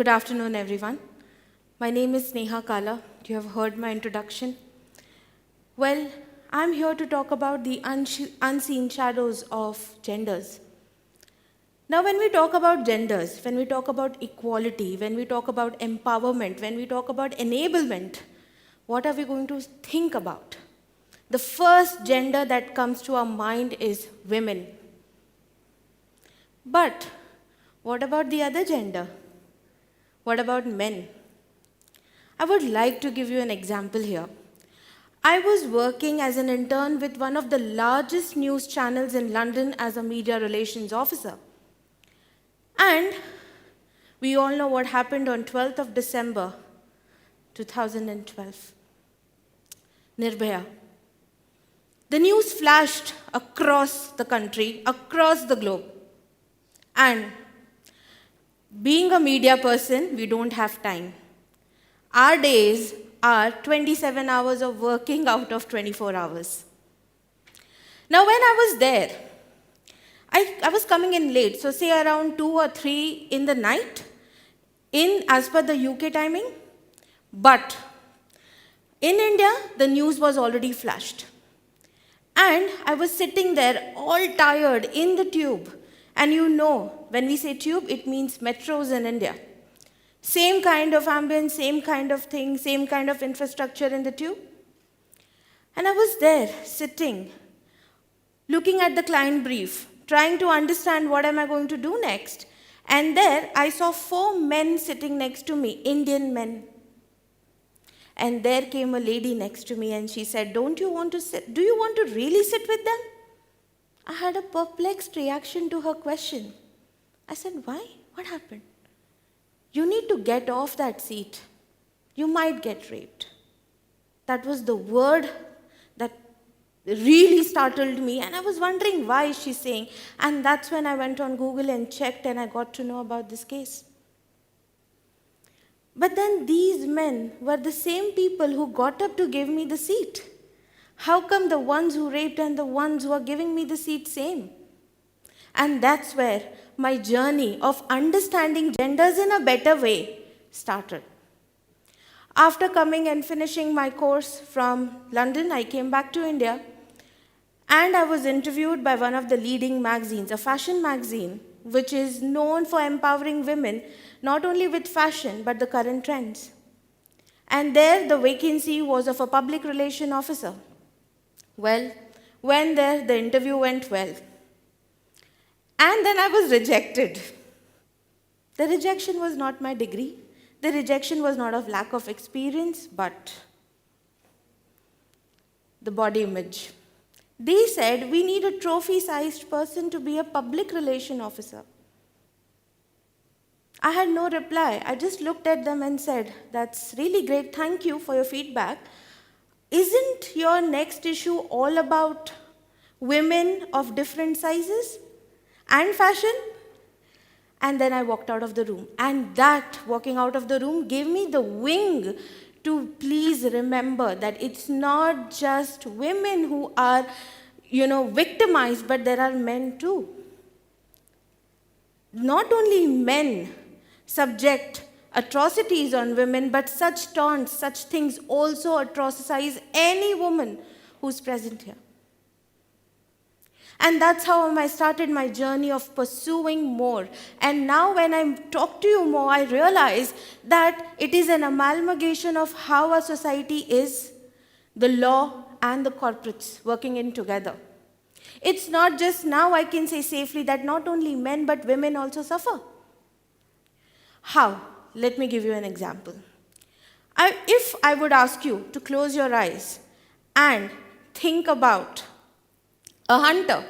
Good afternoon, everyone. My name is Neha Kala. You have heard my introduction. Well, I'm here to talk about the unseen shadows of genders. Now, when we talk about genders, when we talk about equality, when we talk about empowerment, when we talk about enablement, what are we going to think about? The first gender that comes to our mind is women. But what about the other gender? What about men? I would like to give you an example here. I was working as an intern with one of the largest news channels in London as a media relations officer. And we all know what happened on 12th of December 2012. Nirbhaya. The news flashed across the country, across the globe. And being a media person, we don't have time. Our days are 27 hours of working out of 24 hours. Now, when I was there, I was coming in late, so say around 2 or 3 in the night, as per the UK timing. But in India, the news was already flashed. And I was sitting there all tired in the tube. And you know, when we say tube, it means metros in India. Same kind of ambience, same kind of thing, same kind of infrastructure in the tube. And I was there, sitting, looking at the client brief, trying to understand what am I going to do next. And there, I saw 4 men sitting next to me, Indian men. And there came a lady next to me and she said, "Don't you want to sit? Do you want to really sit with them?" I had a perplexed reaction to her question. I said, "Why? What happened?" "You need to get off that seat. You might get raped." That was the word that really startled me, and I was wondering why she's saying. And that's when I went on Google and checked, and I got to know about this case. But then these men were the same people who got up to give me the seat. How come the ones who raped and the ones who are giving me the seat same? And that's where my journey of understanding genders in a better way started. After coming and finishing my course from London, I came back to India and I was interviewed by one of the leading magazines, a fashion magazine, which is known for empowering women, not only with fashion, but the current trends. And there, the vacancy was of a public relation officer. Well, when there, the interview went well. And then I was rejected. The rejection was not my degree. The rejection was not of lack of experience, but the body image. They said, "We need a trophy-sized person to be a public relation officer." I had no reply. I just looked at them and said, "That's really great. Thank you for your feedback. Isn't your next issue all about women of different sizes and fashion?" And then I walked out of the room. And that walking out of the room gave me the wing to please remember that it's not just women who are, victimized, but there are men too. Not only men subject atrocities on women, but such taunts, such things also atrocize any woman who's present here. And that's how I started my journey of pursuing more. And now when I talk to you more, I realize that it is an amalgamation of how our society is, the law and the corporates working in together. It's not just now I can say safely that not only men but women also suffer. How? Let me give you an example. If I would ask you to close your eyes and think about a hunter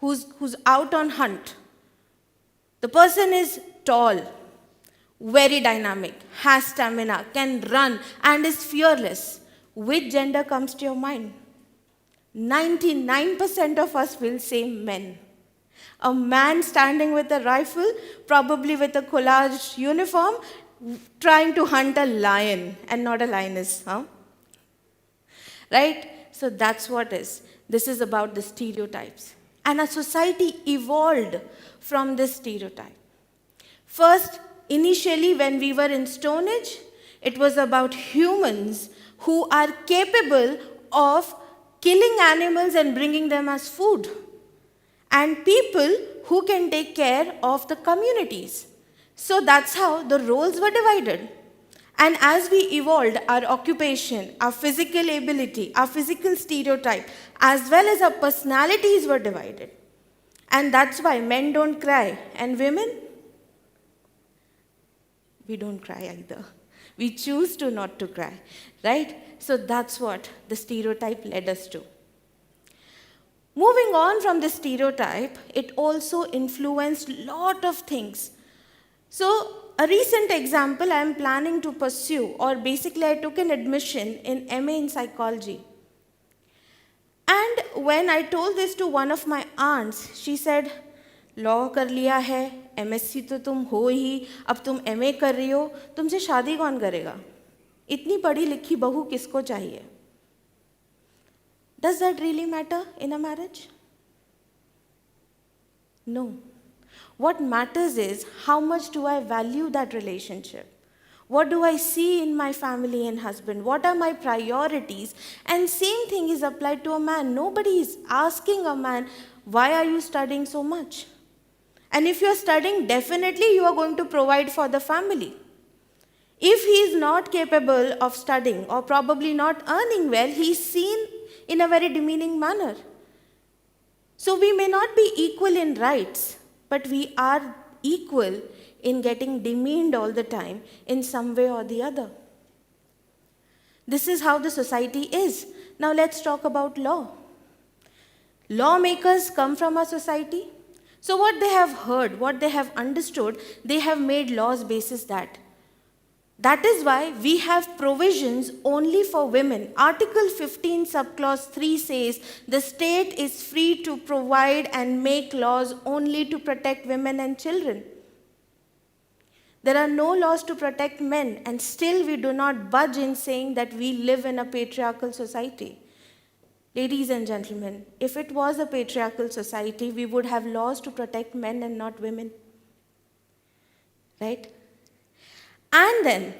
who's out on hunt. The person is tall, very dynamic, has stamina, can run, and is fearless. Which gender comes to your mind? 99% of us will say men. A man standing with a rifle, probably with a collage uniform, trying to hunt a lion and not a lioness, huh? Right? So that's what is. This is about the stereotypes. And a society evolved from this stereotype. First, initially when we were in Stone Age, it was about humans who are capable of killing animals and bringing them as food, and people who can take care of the communities. So that's how the roles were divided. And as we evolved, our occupation, our physical ability, our physical stereotype, as well as our personalities were divided. And that's why men don't cry, and women, we don't cry either. We choose to not to cry, right? So that's what the stereotype led us to. Moving on from the stereotype, it also influenced a lot of things. So a recent example I am planning to pursue, or basically I took an admission in MA in psychology. And when I told this to one of my aunts, she said, law कर लिया है, MSc तो तुम हो ही, अब तुम MA कर रही हो, तुमसे शादी कौन करेगा? इतनी पढ़ी लिखी बहू किसको चाहिए? Does that really matter in a marriage? No. What matters is how much do I value that relationship? What do I see in my family and husband? What are my priorities? And same thing is applied to a man. Nobody is asking a man, why are you studying so much? And if you're studying, definitely you are going to provide for the family. If he is not capable of studying or probably not earning well, he is seen in a very demeaning manner. So we may not be equal in rights, but we are equal in getting demeaned all the time in some way or the other. This is how the society is. Now let's talk about law. Lawmakers come from our society. So what they have heard, what they have understood, they have made laws basis that. That is why we have provisions only for women. Article 15 subclause 3 says the state is free to provide and make laws only to protect women and children. There are no laws to protect men, and still we do not budge in saying that we live in a patriarchal society. Ladies and gentlemen, if it was a patriarchal society, we would have laws to protect men and not women. Right? And then,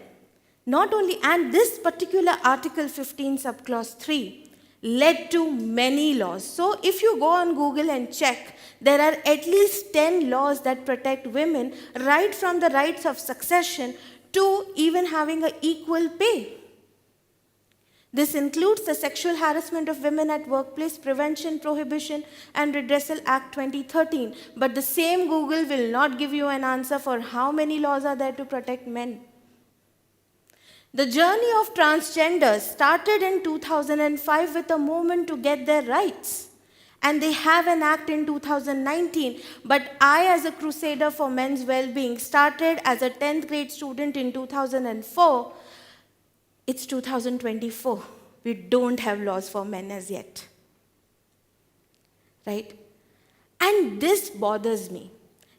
and this particular Article 15 subclause 3 led to many laws. So if you go on Google and check, there are at least 10 laws that protect women, right from the rights of succession to even having an equal pay. This includes the Sexual Harassment of Women at Workplace Prevention, Prohibition and Redressal Act 2013. But the same Google will not give you an answer for how many laws are there to protect men. The journey of transgenders started in 2005 with a movement to get their rights. And they have an act in 2019. But I, as a crusader for men's well-being, started as a 10th grade student in 2004. It's 2024. We don't have laws for men as yet. Right? And this bothers me.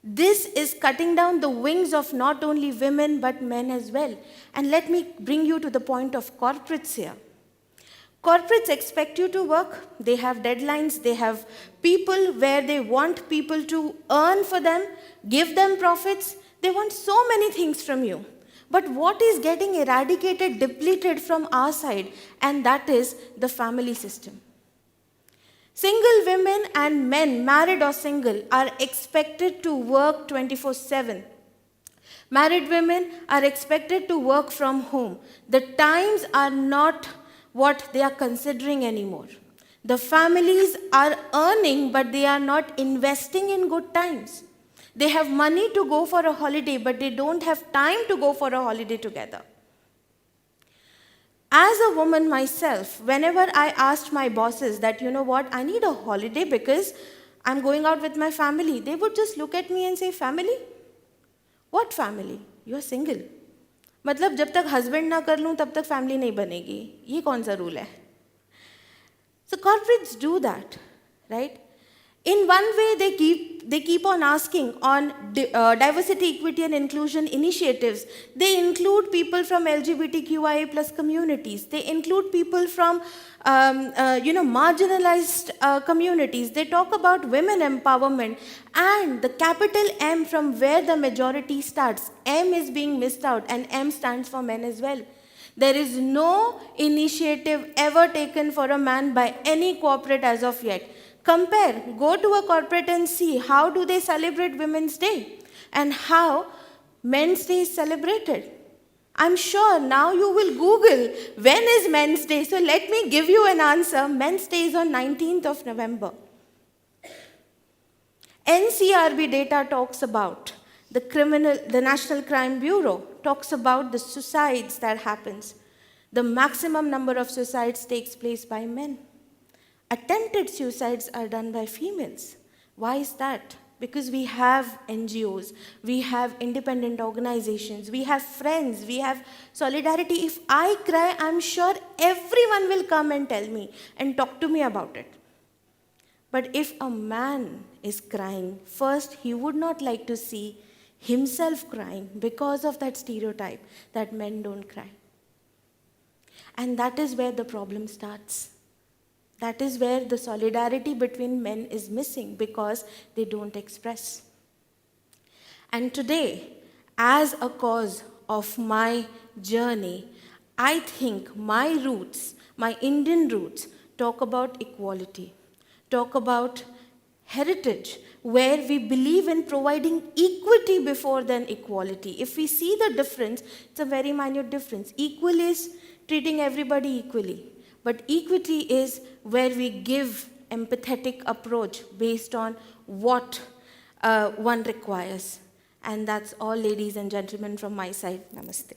This is cutting down the wings of not only women but men as well. And let me bring you to the point of corporates here. Corporates expect you to work. They have deadlines. They have people where they want people to earn for them, give them profits. They want so many things from you. But what is getting eradicated, depleted from our side? And that is the family system. Single women and men, married or single, are expected to work 24/7. Married women are expected to work from home. The times are not what they are considering anymore. The families are earning, but they are not investing in good times. They have money to go for a holiday, but they don't have time to go for a holiday together. As a woman myself, whenever I asked my bosses that, you know what, I need a holiday because I'm going out with my family, they would just look at me and say, family? What family? You are single. मतलब जब तक husband ना कर लूँ तब तक family नहीं बनेगी. ये कौन सा rule है? So corporates do that, right? In one way, they keep on asking on diversity, equity, and inclusion initiatives. They include people from LGBTQIA plus communities. They include people from marginalized communities. They talk about women empowerment, and the capital M from where the majority starts. M is being missed out, and M stands for men as well. There is no initiative ever taken for a man by any corporate as of yet. Compare, go to a corporate and see how do they celebrate Women's Day and how Men's Day is celebrated. I'm sure now you will Google, when is Men's Day? So let me give you an answer. Men's Day is on 19th of November. NCRB data talks about the National Crime Bureau talks about the suicides that happens. The maximum number of suicides takes place by men. Attempted suicides are done by females. Why is that? Because we have NGOs, we have independent organizations, we have friends, we have solidarity. If I cry, I'm sure everyone will come and tell me and talk to me about it. But if a man is crying, first, he would not like to see himself crying because of that stereotype that men don't cry. And that is where the problem starts. That is where the solidarity between men is missing because they don't express. And today, as a cause of my journey, I think my roots, my Indian roots, talk about equality, talk about heritage, where we believe in providing equity before then equality. If we see the difference, it's a very minute difference. Equal is treating everybody equally. But equity is where we give empathetic approach based on what one requires. And that's all, ladies and gentlemen, from my side. Namaste.